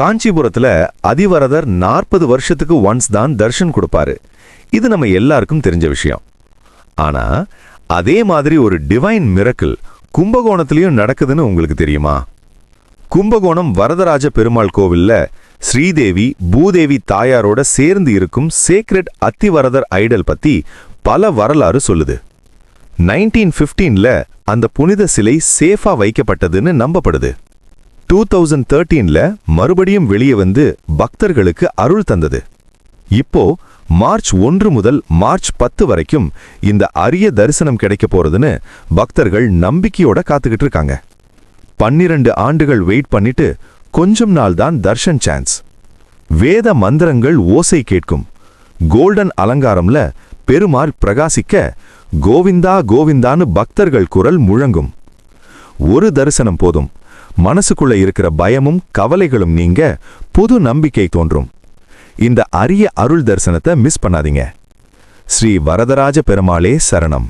காஞ்சிபுரத்துல அதிவரதர் 40 வருஷத்துக்கு ஒன்ஸ் தான் தர்ஷன் கொடுப்பாரு. இது நம்ம எல்லாருக்கும் தெரிஞ்ச விஷயம். ஆனா அதே மாதிரி ஒரு டிவைன் மிரக்கிள் கும்பகோணத்திலையும் நடக்குதுன்னு உங்களுக்கு தெரியுமா? கும்பகோணம் வரதராஜ பெருமாள் கோவில்ல ஸ்ரீதேவி பூதேவி தாயாரோட சேர்ந்து இருக்கும் சேக்ரெட் அத்திவரதர் ஐடல் பத்தி பல வரலாறு சொல்லுது. 1915ல அந்த புனித சிலை சேஃபா வைக்கப்பட்டதுன்னு நம்பப்படுது. 2013ல மறுபடியும் வெளியே வந்து பக்தர்களுக்கு அருள் தந்தது. இப்போ மார்ச் 1 முதல் மார்ச் 10 வரைக்கும் இந்த அரிய தரிசனம் கிடைக்க போறதுன்னு பக்தர்கள் நம்பிக்கையோட காத்துக்கிட்டு இருக்காங்க. 12 ஆண்டுகள் வெயிட் பண்ணிட்டு கொஞ்சம் நாள் தான் தர்ஷன் சான்ஸ். வேத மந்திரங்கள் ஓசை கேட்கும். கோல்டன் அலங்காரம்ல பெருமாள் பிரகாசிக்க கோவிந்தா கோவிந்தான்னு பக்தர்கள் குரல் முழங்கும். ஒரு தரிசனம் போதும். மனசுக்குள்ள இருக்கிற பயமும் கவலைகளும் நீங்க புது நம்பிக்கை தோன்றும். இந்த அரிய அருள் தரிசனத்தை மிஸ் பண்ணாதீங்க. ஸ்ரீ வரதராஜ பெருமாளே சரணம்.